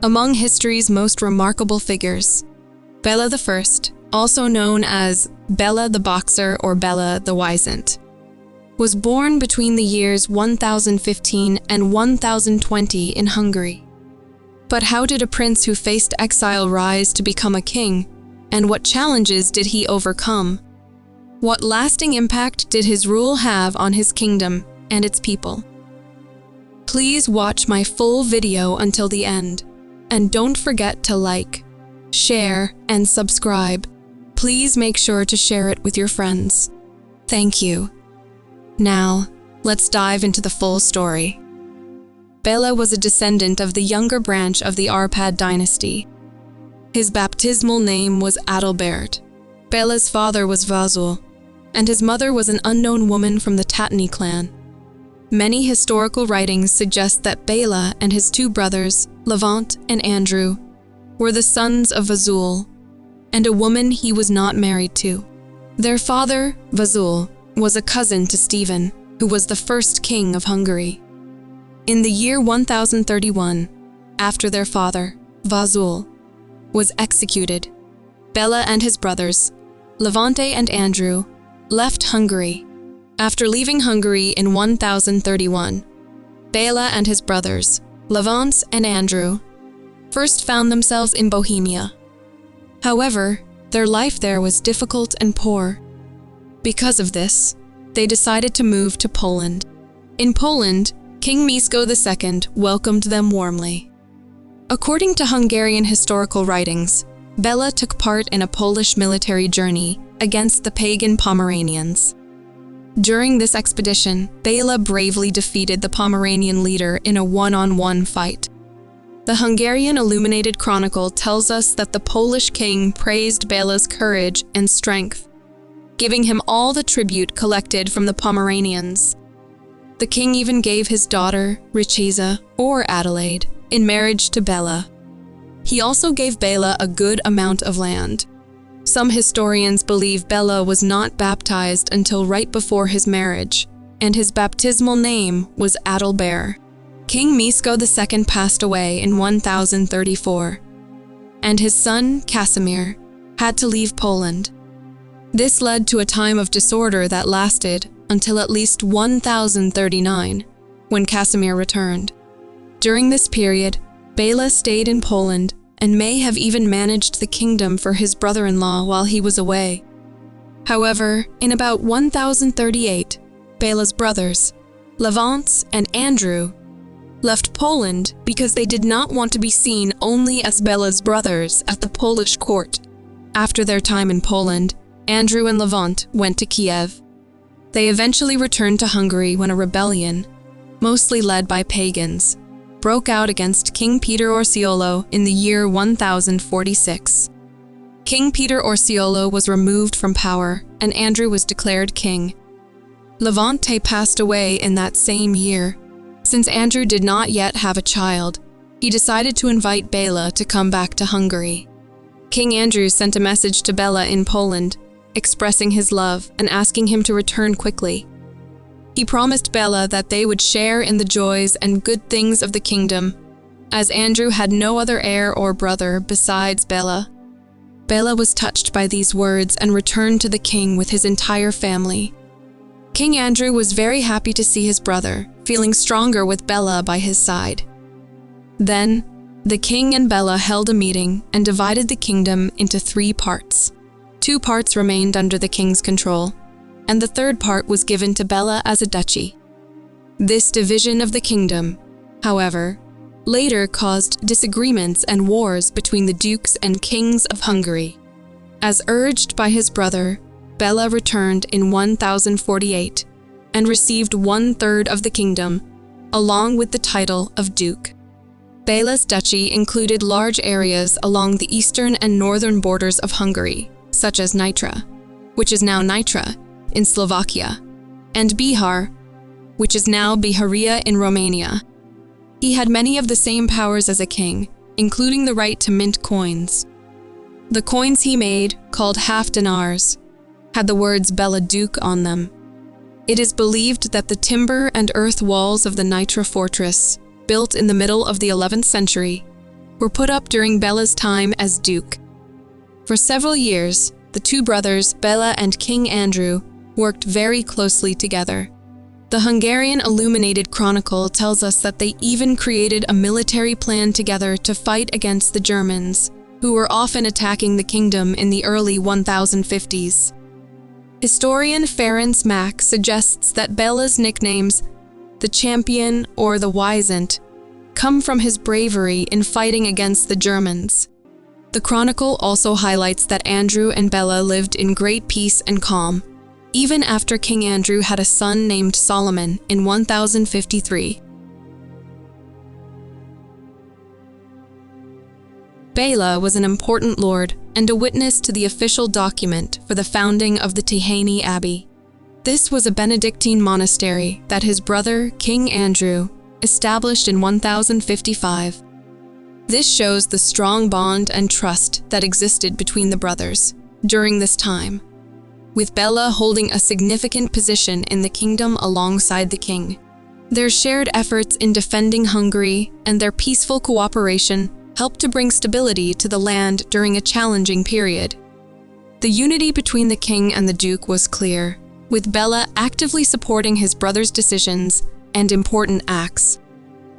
Among history's most remarkable figures, Bela the First, also known as Bela the Boxer or Bela the Wizened, was born between the years 1015 and 1020 in Hungary. But how did a prince who faced exile rise to become a king, and what challenges did he overcome? What lasting impact did his rule have on his kingdom and its people? Please watch my full video until the end, and don't forget to like, share, and subscribe. Please make sure to share it with your friends. Thank you. Now, let's dive into the full story. Bela was a descendant of the younger branch of the Arpad dynasty. His baptismal name was Adalbert. Bela's father was Vasul, and his mother was an unknown woman from the Tatani clan. Many historical writings suggest that Bela and his two brothers, Levant and Andrew, were the sons of Vasul, and a woman he was not married to. Their father, Vasul, was a cousin to Stephen, who was the first king of Hungary. In the year 1031, after their father, Vasul, was executed, Bela and his brothers, Levante and Andrew, left Hungary. After leaving Hungary in 1031, Bela and his brothers, Levant and Andrew, first found themselves in Bohemia. However, their life there was difficult and poor. Because of this, they decided to move to Poland. In Poland, King Mieszko II welcomed them warmly. According to Hungarian historical writings, Bela took part in a Polish military journey against the pagan Pomeranians. During this expedition, Bela bravely defeated the Pomeranian leader in a one-on-one fight. The Hungarian Illuminated Chronicle tells us that the Polish king praised Bela's courage and strength, giving him all the tribute collected from the Pomeranians. The king even gave his daughter, Richiza, or Adelaide, in marriage to Bela. He also gave Bela a good amount of land. Some historians believe Bela was not baptized until right before his marriage, and his baptismal name was Adalbert. King Mieszko II passed away in 1034, and his son, Casimir, had to leave Poland. This led to a time of disorder that lasted until at least 1039, when Casimir returned. During this period, Bela stayed in Poland and may have even managed the kingdom for his brother-in-law while he was away. However, in about 1038, Bela's brothers, Levant and Andrew, left Poland because they did not want to be seen only as Bela's brothers at the Polish court. After their time in Poland, Andrew and Levant went to Kiev. They eventually returned to Hungary when a rebellion, mostly led by pagans, broke out against King Peter Orseolo in the year 1046. King Peter Orseolo was removed from power, and Andrew was declared king. Levante passed away in that same year. Since Andrew did not yet have a child, he decided to invite Bela to come back to Hungary. King Andrew sent a message to Bela in Poland, expressing his love and asking him to return quickly. He promised Bela that they would share in the joys and good things of the kingdom, as Andrew had no other heir or brother besides Bela. Bela was touched by these words and returned to the king with his entire family. King Andrew was very happy to see his brother, feeling stronger with Bela by his side. Then, the king and Bela held a meeting and divided the kingdom into 3 parts. 2 parts remained under the king's control, and the 3rd part was given to Bela as a duchy. This division of the kingdom, however, later caused disagreements and wars between the dukes and kings of Hungary. As urged by his brother, Bela returned in 1048 and received 1/3 of the kingdom, along with the title of duke. Bela's duchy included large areas along the eastern and northern borders of Hungary, such as Nitra, which is now Nitra, in Slovakia, and Bihar, which is now Biharia in Romania. He had many of the same powers as a king, including the right to mint coins. The coins he made, called half-dinars, had the words Bela Duke on them. It is believed that the timber and earth walls of the Nitra fortress, built in the middle of the 11th century, were put up during Bela's time as Duke. For several years, the two brothers, Bela and King Andrew, worked very closely together. The Hungarian Illuminated Chronicle tells us that they even created a military plan together to fight against the Germans, who were often attacking the kingdom in the early 1050s. Historian Ferenc Mack suggests that Bela's nicknames, the Champion or the Wisent, come from his bravery in fighting against the Germans. The Chronicle also highlights that Andrew and Bela lived in great peace and calm, even after King Andrew had a son named Solomon in 1053. Bela was an important lord and a witness to the official document for the founding of the Tehani Abbey. This was a Benedictine monastery that his brother, King Andrew, established in 1055. This shows the strong bond and trust that existed between the brothers during this time, with Bela holding a significant position in the kingdom alongside the king. Their shared efforts in defending Hungary and their peaceful cooperation helped to bring stability to the land during a challenging period. The unity between the king and the duke was clear, with Bela actively supporting his brother's decisions and important acts.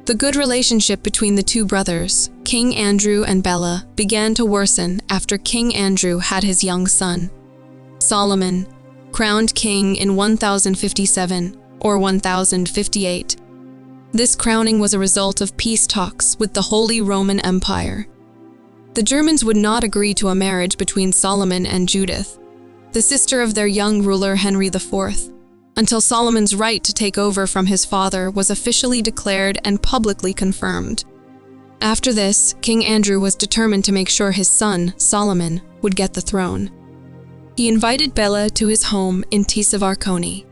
The good relationship between the two brothers, King Andrew and Bela, began to worsen after King Andrew had his young son, Solomon, crowned king in 1057 or 1058. This crowning was a result of peace talks with the Holy Roman Empire. The Germans would not agree to a marriage between Solomon and Judith, the sister of their young ruler Henry IV, until Solomon's right to take over from his father was officially declared and publicly confirmed. After this, King Andrew was determined to make sure his son, Solomon, would get the throne. He invited Bela to his home in Tiszavarkony.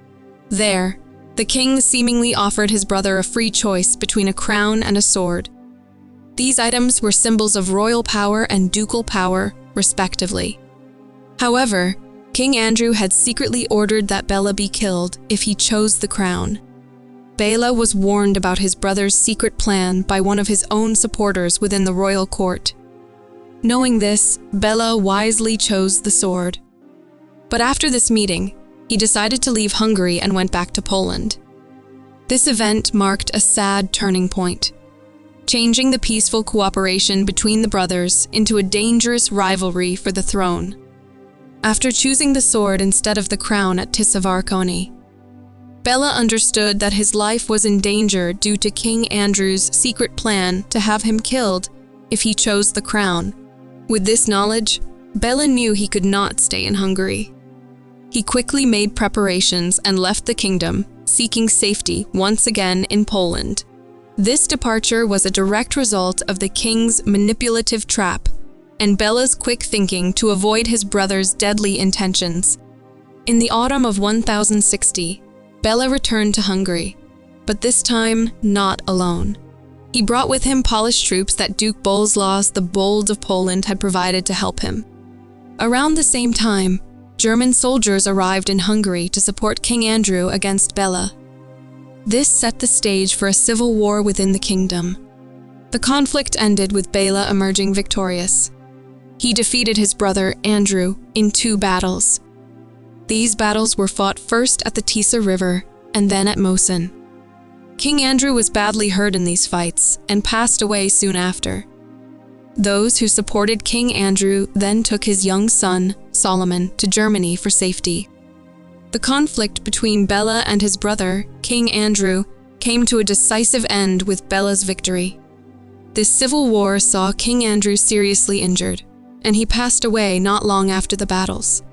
There, the king seemingly offered his brother a free choice between a crown and a sword. These items were symbols of royal power and ducal power, respectively. However, King Andrew had secretly ordered that Bela be killed if he chose the crown. Bela was warned about his brother's secret plan by one of his own supporters within the royal court. Knowing this, Bela wisely chose the sword. But after this meeting, he decided to leave Hungary and went back to Poland. This event marked a sad turning point, changing the peaceful cooperation between the brothers into a dangerous rivalry for the throne. After choosing the sword instead of the crown at Tiszavarkony, Bela understood that his life was in danger due to King Andrew's secret plan to have him killed if he chose the crown. With this knowledge, Bela knew he could not stay in Hungary. He quickly made preparations and left the kingdom, seeking safety once again in Poland. This departure was a direct result of the king's manipulative trap and Bela's quick thinking to avoid his brother's deadly intentions. In the autumn of 1060, Bela returned to Hungary, but this time not alone. He brought with him Polish troops that Duke Boleslaus the Bold of Poland had provided to help him. Around the same time, German soldiers arrived in Hungary to support King Andrew against Bela. This set the stage for a civil war within the kingdom. The conflict ended with Bela emerging victorious. He defeated his brother Andrew in 2 battles. These battles were fought first at the Tisa River and then at Moson. King Andrew was badly hurt in these fights and passed away soon after. Those who supported King Andrew then took his young son, Solomon, to Germany for safety. The conflict between Bela and his brother, King Andrew, came to a decisive end with Bela's victory. This civil war saw King Andrew seriously injured, and he passed away not long after the battles.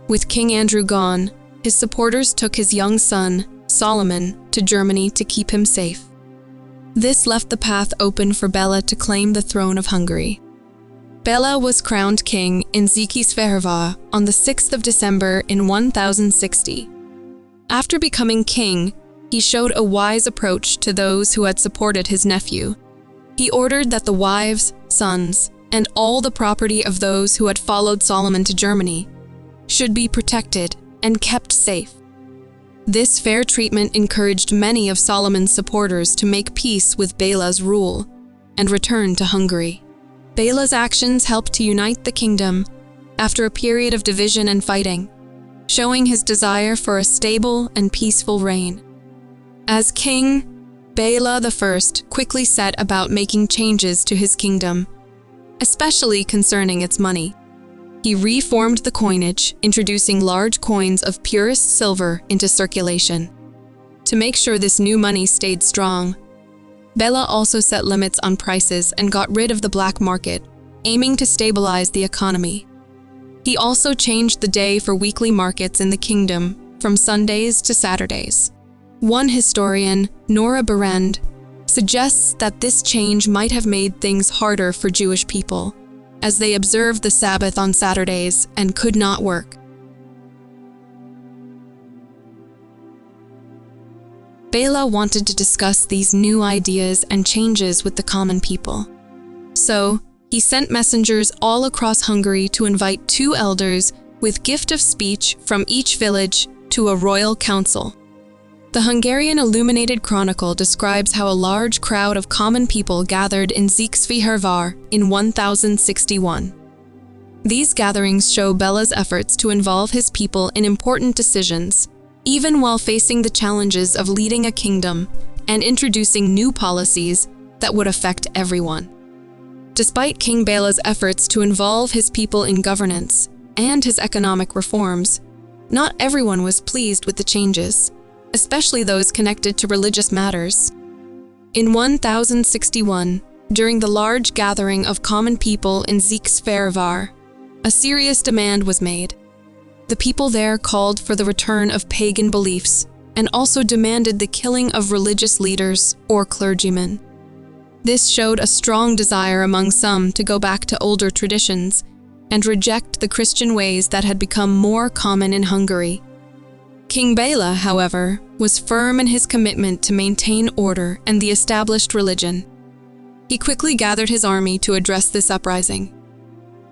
With King Andrew gone, his supporters took his young son, Solomon, to Germany to keep him safe. This left the path open for Bela to claim the throne of Hungary. Bela was crowned king in Székesfehérvár on the 6th of December in 1060. After becoming king, he showed a wise approach to those who had supported his nephew. He ordered that the wives, sons, and all the property of those who had followed Solomon to Germany should be protected and kept safe. This fair treatment encouraged many of Solomon's supporters to make peace with Bela's rule. and returned to Hungary. Bela's actions helped to unite the kingdom after a period of division and fighting, showing his desire for a stable and peaceful reign. As king, Bela the First quickly set about making changes to his kingdom, especially concerning its money. He reformed the coinage, introducing large coins of purest silver into circulation. To make sure this new money stayed strong, Bela also set limits on prices and got rid of the black market, aiming to stabilize the economy. He also changed the day for weekly markets in the kingdom from Sundays to Saturdays. One historian, Nora Berend, suggests that this change might have made things harder for Jewish people, as they observed the Sabbath on Saturdays and could not work. Bela wanted to discuss these new ideas and changes with the common people. So, he sent messengers all across Hungary to invite 2 elders with gift of speech from each village to a royal council. The Hungarian Illuminated Chronicle describes how a large crowd of common people gathered in Székesfehérvár in 1061. These gatherings show Bela's efforts to involve his people in important decisions, even while facing the challenges of leading a kingdom and introducing new policies that would affect everyone. Despite King Bela's efforts to involve his people in governance and his economic reforms, not everyone was pleased with the changes, especially those connected to religious matters. In 1061, during the large gathering of common people in Székesfehérvár, a serious demand was made. The people there called for the return of pagan beliefs and also demanded the killing of religious leaders or clergymen. This showed a strong desire among some to go back to older traditions and reject the Christian ways that had become more common in Hungary. King Bela, however, was firm in his commitment to maintain order and the established religion. He quickly gathered his army to address this uprising.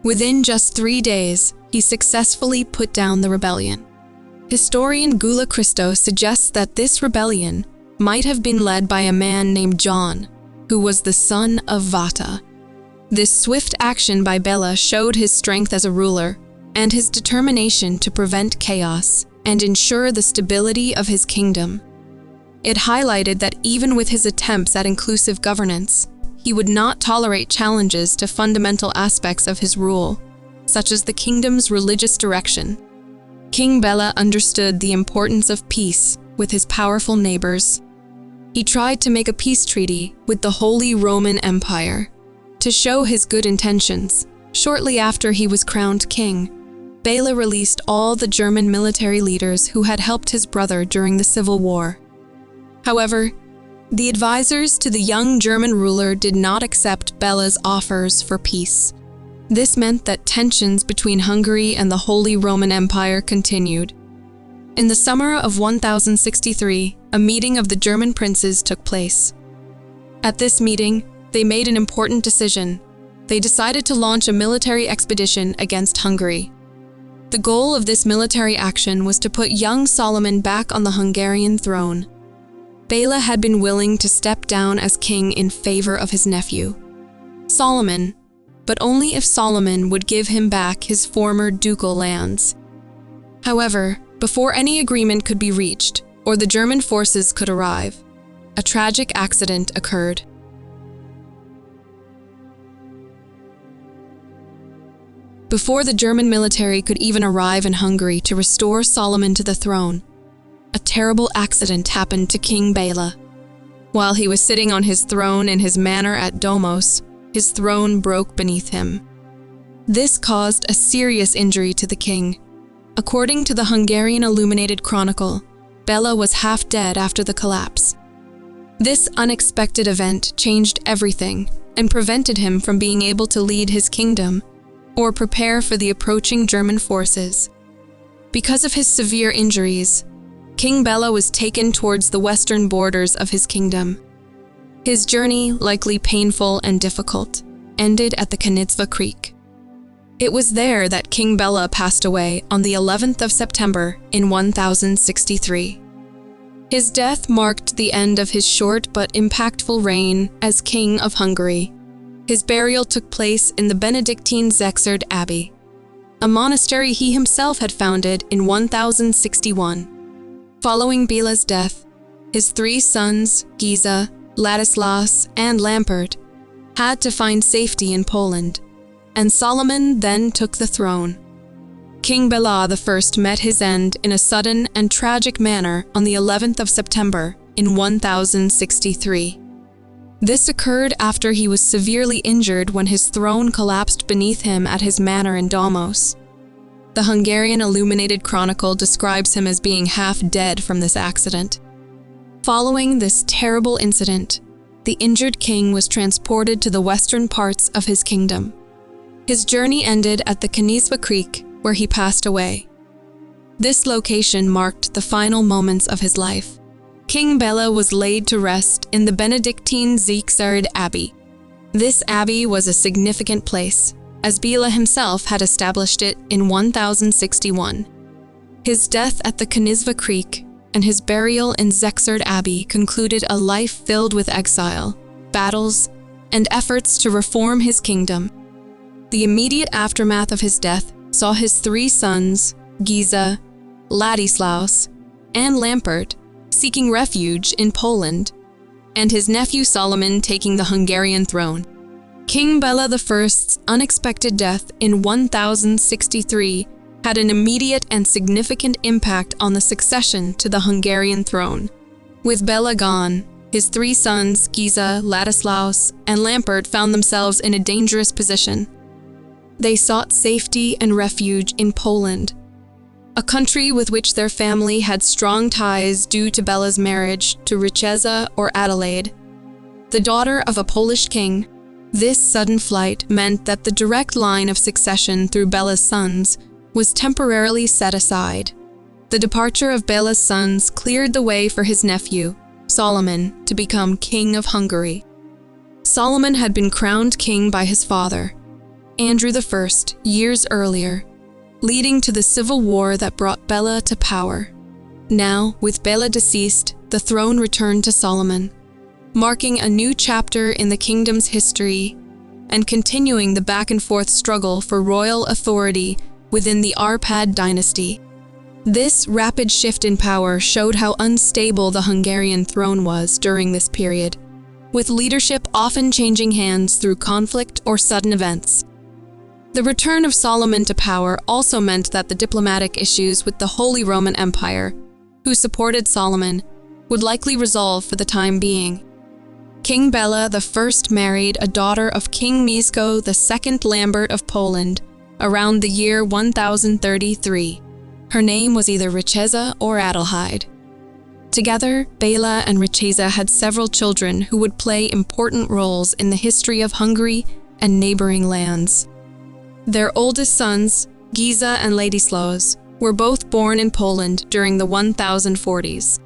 Within just 3 days, he successfully put down the rebellion. Historian Gula Christo suggests that this rebellion might have been led by a man named John, who was the son of Vata. This swift action by Bela showed his strength as a ruler and his determination to prevent chaos and ensure the stability of his kingdom. It highlighted that even with his attempts at inclusive governance, he would not tolerate challenges to fundamental aspects of his rule, such as the kingdom's religious direction. King Bela understood the importance of peace with his powerful neighbors. He tried to make a peace treaty with the Holy Roman Empire. To show his good intentions, shortly after he was crowned king, Bela released all the German military leaders who had helped his brother during the Civil War. However, the advisors to the young German ruler did not accept Bela's offers for peace. This meant that tensions between Hungary and the Holy Roman Empire continued. In the summer of 1063, a meeting of the German princes took place. At this meeting, they made an important decision. They decided to launch a military expedition against Hungary. The goal of this military action was to put young Solomon back on the Hungarian throne. Bela had been willing to step down as king in favor of his nephew, Solomon, but only if Solomon would give him back his former ducal lands. However, before any agreement could be reached or the German forces could arrive, a tragic accident occurred. Before the German military could even arrive in Hungary to restore Solomon to the throne, a terrible accident happened to King Bela. While he was sitting on his throne in his manor at Domos, his throne broke beneath him. This caused a serious injury to the king. According to the Hungarian Illuminated Chronicle, Bela was half dead after the collapse. This unexpected event changed everything and prevented him from being able to lead his kingdom or prepare for the approaching German forces. Because of his severe injuries, King Bela was taken towards the western borders of his kingdom. His journey, likely painful and difficult, ended at the Kanitsva Creek. It was there that King Bela passed away on the 11th of September in 1063. His death marked the end of his short but impactful reign as King of Hungary. His burial took place in the Benedictine Exile Abbey, a monastery he himself had founded in 1061. Following Bela's death, his three sons, Giza, Ladislaus, and Lampert, had to find safety in Poland, and Solomon then took the throne. King Bela the First met his end in a sudden and tragic manner on the 11th of September in 1063. This occurred after he was severely injured when his throne collapsed beneath him at his manor in Domos. The Hungarian Illuminated Chronicle describes him as being half dead from this accident. Following this terrible incident, the injured king was transported to the western parts of his kingdom. His journey ended at the Kanizva Creek, where he passed away. This location marked the final moments of his life. King Bela was laid to rest in the Benedictine Exile Abbey. This abbey was a significant place, as Bela himself had established it in 1061. His death at the Kanizva Creek and his burial in Exile Abbey concluded a life filled with exile, battles, and efforts to reform his kingdom. The immediate aftermath of his death saw his three sons, Giza, Ladislaus, and Lampert, seeking refuge in Poland, and his nephew Solomon taking the Hungarian throne. King Bela the First's unexpected death in 1063 had an immediate and significant impact on the succession to the Hungarian throne. With Bela gone, his three sons, Giza, Ladislaus, and Lampert, found themselves in a dangerous position. They sought safety and refuge in Poland, a country with which their family had strong ties due to Bela's marriage to Richeza or Adelaide, the daughter of a Polish king. This sudden flight meant that the direct line of succession through Bela's sons was temporarily set aside. The departure of Bela's sons cleared the way for his nephew, Solomon, to become king of Hungary. Solomon had been crowned king by his father, Andrew I, years earlier, leading to the civil war that brought Bela to power. Now, with Bela deceased, the throne returned to Solomon, marking a new chapter in the kingdom's history and continuing the back-and-forth struggle for royal authority within the Arpad dynasty. This rapid shift in power showed how unstable the Hungarian throne was during this period, with leadership often changing hands through conflict or sudden events. The return of Solomon to power also meant that the diplomatic issues with the Holy Roman Empire, who supported Solomon, would likely resolve for the time being. King Bela the First married a daughter of King Mieszko II Lambert of Poland around the year 1033. Her name was either Richeza or Adelheid. Together, Bela and Richeza had several children who would play important roles in the history of Hungary and neighboring lands. Their oldest sons, Giza and Ladislaus, were both born in Poland during the 1040s.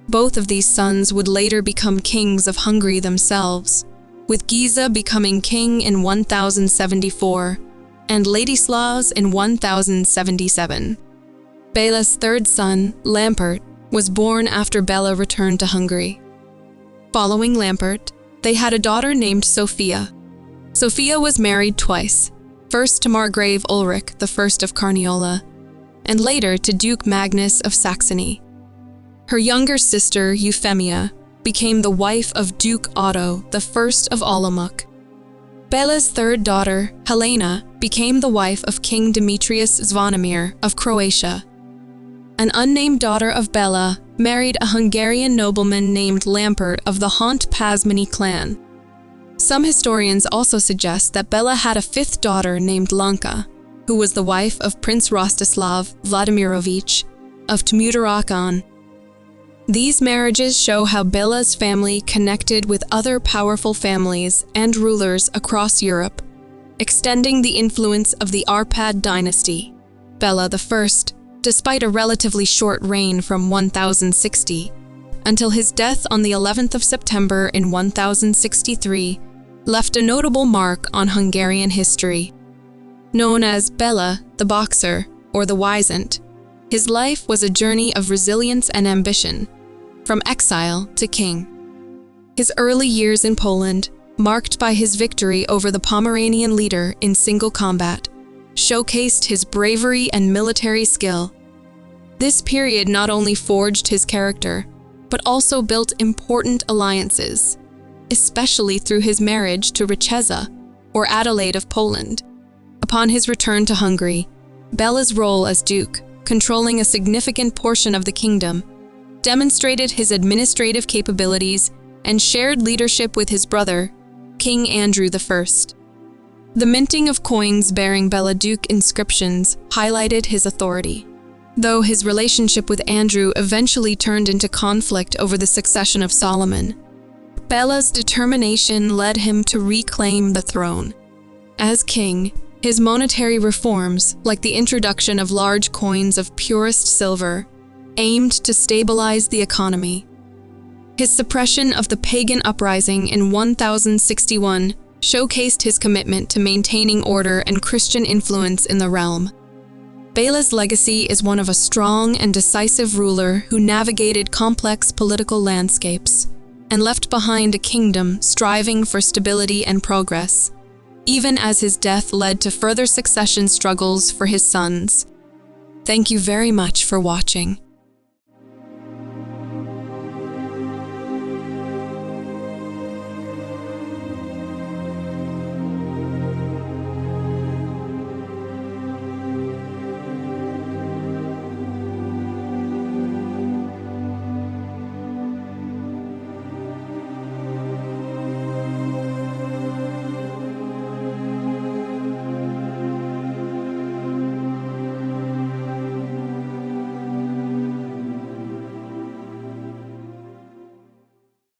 Both of these sons would later become kings of Hungary themselves, with Giza becoming king in 1074 and Ladislaus in 1077. Bela's third son, Lampert, was born after Bela returned to Hungary. Following Lampert, they had a daughter named Sophia. Sophia was married twice, first to Margrave Ulrich I of Carniola, and later to Duke Magnus of Saxony. Her younger sister, Euphemia, became the wife of Duke Otto I of Olomouc. Bela's third daughter, Helena, became the wife of King Demetrius Zvonimir of Croatia. An unnamed daughter of Bela married a Hungarian nobleman named Lampert of the Hont-Pázmány clan. Some historians also suggest that Bela had a fifth daughter named Lanka, who was the wife of Prince Rostislav Vladimirovich of Tmutarakan. These marriages show how Bela's family connected with other powerful families and rulers across Europe, extending the influence of the Arpad dynasty. Bela the First, despite a relatively short reign from 1060 until his death on the 11th of September in 1063, left a notable mark on Hungarian history. Known as Bela the Boxer or the Wizened, his life was a journey of resilience and ambition, from exile to king. His early years in Poland, marked by his victory over the Pomeranian leader in single combat, showcased his bravery and military skill. This period not only forged his character, but also built important alliances, especially through his marriage to Richeza, or Adelaide of Poland. Upon his return to Hungary, Bela's role as Duke, controlling a significant portion of the kingdom, demonstrated his administrative capabilities and shared leadership with his brother, King Andrew I. The minting of coins bearing Bela Duke inscriptions highlighted his authority. Though his relationship with Andrew eventually turned into conflict over the succession of Solomon, Bela's determination led him to reclaim the throne. As king, his monetary reforms, like the introduction of large coins of purest silver, aimed to stabilize the economy. His suppression of the pagan uprising in 1061 showcased his commitment to maintaining order and Christian influence in the realm. Bela's legacy is one of a strong and decisive ruler who navigated complex political landscapes and left behind a kingdom striving for stability and progress, even as his death led to further succession struggles for his sons. Thank you very much for watching.